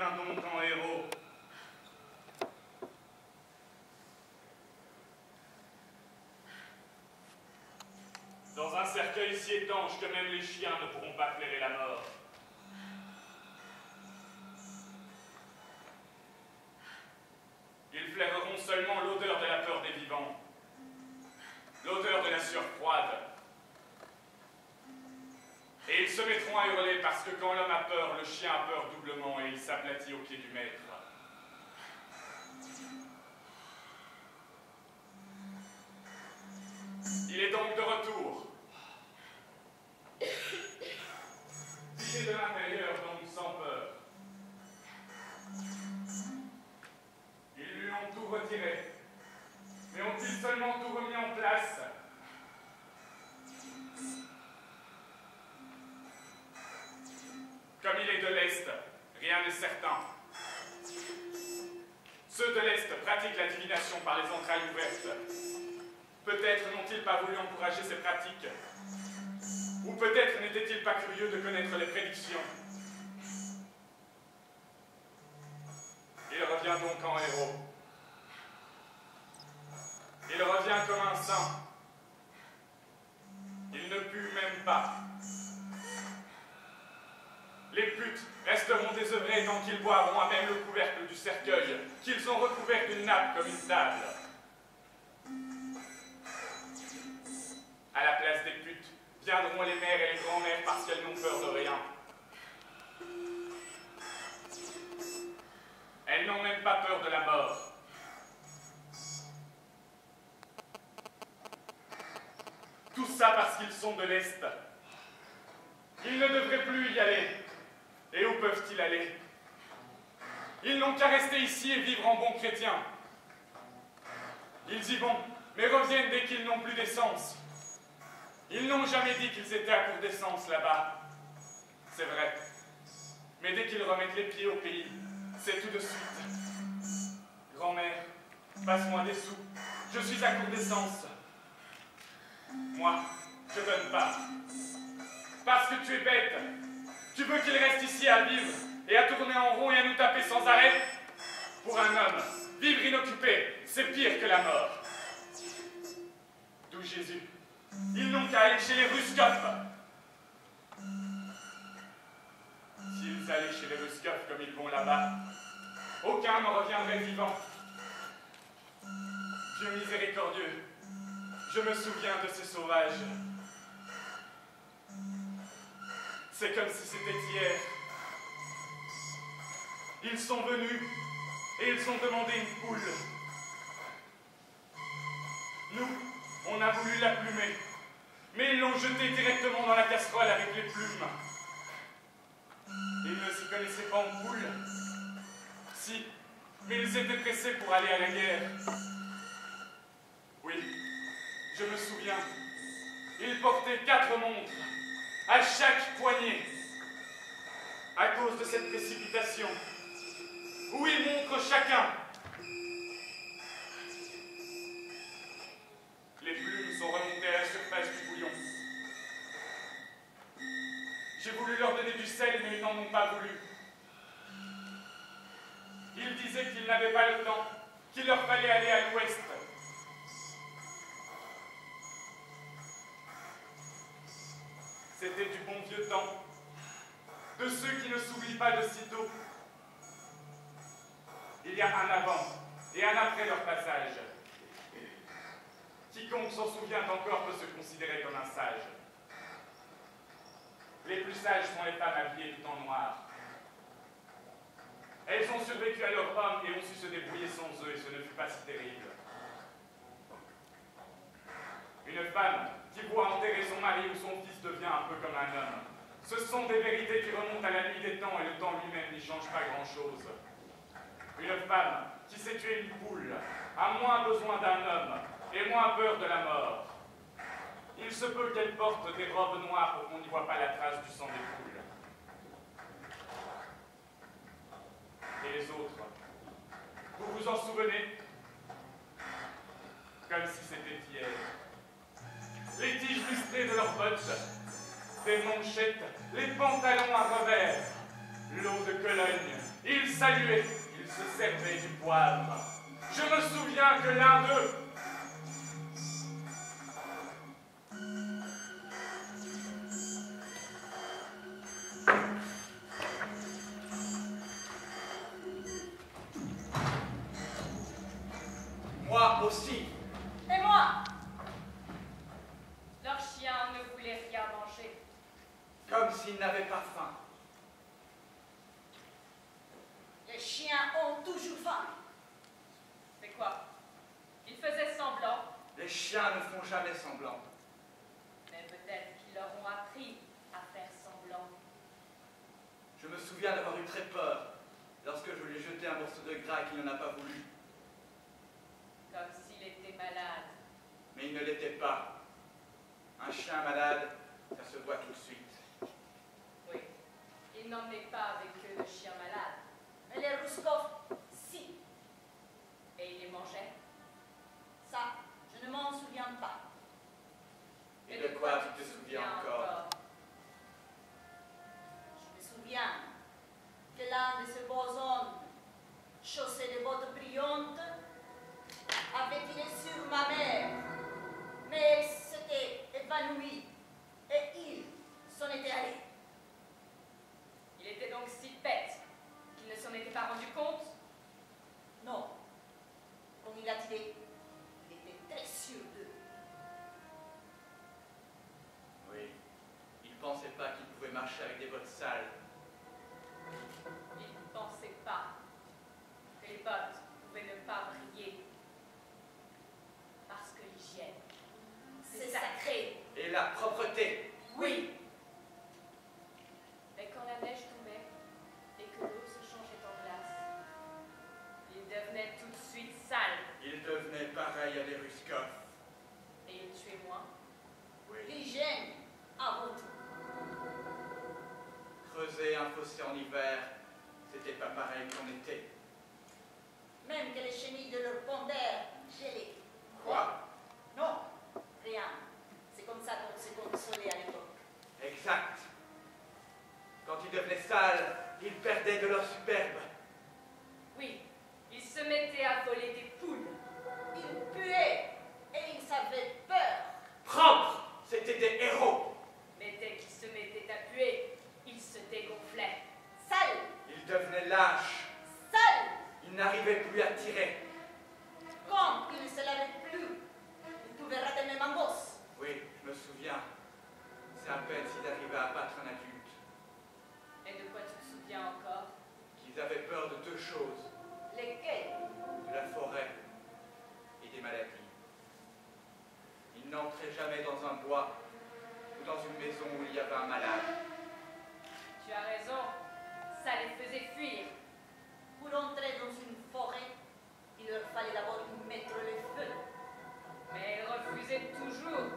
revient donc en héros. Dans un cercueil si étanche que même les chiens ne pourront pas flairer la mort. Ils flaireront seulement l'odeur de la peur des vivants, l'odeur de la sueur froide. Et ils se mettront à hurler parce que quand l'homme a peur, le chien a peur doublement et il s'aplatit au pied du maître. Il est donc de retour. Il est de l'intérieur, donc sans peur. Ils lui ont tout retiré. Mais ont-ils seulement tout remis en place? Comme il est de l'Est, rien n'est certain. Ceux de l'Est pratiquent la divination par les entrailles ouvertes. Peut-être n'ont-ils pas voulu encourager ces pratiques. Ou peut-être n'étaient-ils pas curieux de connaître les prédictions. Il revient donc en héros. Il revient comme un saint. Il ne pue même pas. Les putes resteront désœuvrées tant qu'ils boiront à même le couvercle du cercueil, qu'ils ont recouvert d'une nappe comme une table. À la place des putes viendront les mères et les grands-mères parce qu'elles n'ont peur de rien. Elles n'ont même pas peur de la mort. Tout ça parce qu'ils sont de l'Est. Ils ne devraient plus y aller. Et où peuvent-ils aller? Ils n'ont qu'à rester ici et vivre en bons chrétiens. Ils y vont, mais reviennent dès qu'ils n'ont plus d'essence. Ils n'ont jamais dit qu'ils étaient à court d'essence là-bas. C'est vrai. Mais dès qu'ils remettent les pieds au pays, c'est tout de suite. Grand-mère, passe-moi des sous. Je suis à court d'essence. Moi, je donne pas. Parce que tu es bête. Tu veux qu'il reste ici à vivre et à tourner en rond et à nous taper sans arrêt? Pour un homme, vivre inoccupé, c'est pire que la mort. D'où Jésus. Ils n'ont qu'à aller chez les Ruskov. S'ils allaient chez les Ruskov comme ils vont là-bas, aucun n'en reviendrait vivant. Dieu miséricordieux, je me souviens de ces sauvages. C'est comme si c'était hier. Ils sont venus et ils ont demandé une poule. Nous, on a voulu la plumer, mais ils l'ont jetée directement dans la casserole avec les plumes. Ils ne s'y connaissaient pas en poule. Si, mais ils étaient pressés pour aller à la guerre. Oui, je me souviens. Ils portaient 4 montres, à chaque poignet, à cause de cette précipitation, où ils montrent chacun. Les plumes sont remontées à la surface du bouillon. J'ai voulu leur donner du sel, mais ils n'en ont pas voulu. Ils disaient qu'ils n'avaient pas le temps, qu'il leur fallait aller à l'ouest. C'était du bon vieux temps, de ceux qui ne s'oublient pas de sitôt. Il y a un avant et un après leur passage. Quiconque s'en souvient encore peut se considérer comme un sage. Les plus sages sont les femmes habillées tout en noir. Elles ont survécu à leur homme et ont su se débrouiller sans eux, et ce ne fut pas si terrible. Une femme qui voit enterrer son mari ou son fils devient un peu comme un homme. Ce sont des vérités qui remontent à la nuit des temps, et le temps lui-même n'y change pas grand-chose. Une femme qui sait tuer une poule a moins besoin d'un homme et moins peur de la mort. Il se peut qu'elle porte des robes noires pour qu'on n'y voit pas la trace du sang des poules. Et les autres, vous vous en souvenez? Comme si c'était hier. Les tiges lustrées de leurs bottes, des manchettes, les pantalons à revers, l'eau de Cologne Ils saluaient, ils se servaient du poivre. Je me souviens que l'un d'eux, moi aussi, Et moi? Leur chien ne voulait rien manger. comme s'ils n'avaient pas faim. Les chiens ont toujours faim. C'est quoi? Ils faisaient semblant, Les chiens ne font jamais semblant. mais peut-être qu'ils leur ont appris à faire semblant. Je me souviens d'avoir eu très peur lorsque je lui ai jeté un morceau de gras et qu'il n'en a pas voulu. Comme s'il était malade. Mais il ne l'était pas. Un chien malade, ça se voit tout de suite. Oui, il n'emmenait pas avec eux de chiens malades. Mais les Rouskov, si. Et il les mangeait? Ça, je ne m'en souviens pas. Et de quoi tu te souviens encore? Je me souviens que l'un de ces beaux hommes, chaussé de bottes brillantes, avait tiré sur ma mère, mais elle s'était évanouie et il s'en était allé. Il était donc si bête qu'il ne s'en était pas rendu compte? Non. Quand il a tiré, il était très sûr d'eux. Oui, il ne pensait pas qu'il pouvait marcher avec des bottes sales. Il ne pensait pas que les bottes pouvaient ne pas briller. Parce que l'hygiène, c'est sacré. Et la propreté. Oui. Mais quand la neige tombait et que l'eau se changeait en glace, il devenait tout de suite sale. Il devenait pareil à des Ruskov. Et il tuait moins. Oui. L'hygiène, avant tout. Creuser un fossé en hiver, c'était pas pareil qu'en été. Même que les chenilles de leur pondère gelées. Quoi? Non, rien. C'est comme ça qu'on se consolait à l'époque. Exact. Quand ils devenaient sales, ils perdaient de leur superbe. Oui, ils se mettaient à voler des poules. Ils puaient et ils avaient peur. Propres, c'étaient des héros. Mais dès qu'ils se mettaient à puer, ils se dégonflaient. Sales! Ils devenaient lâches. Sales! Ils n'arrivaient plus à tirer. Quand ils ne se lavaient plus, ils pouvaient rater même un boss. Oui, je me souviens. C'est à peine s'ils arrivaient à battre un adulte. Et de quoi tu te souviens encore? Qu'ils avaient peur de deux choses. Lesquels? De la forêt et des maladies. Ils n'entraient jamais dans un bois ou dans une maison où il y avait un malade. Tu as raison, ça les faisait fuir. Pour entrer dans une forêt, il leur fallait d'abord y mettre le feu. Mais ils refusaient toujours.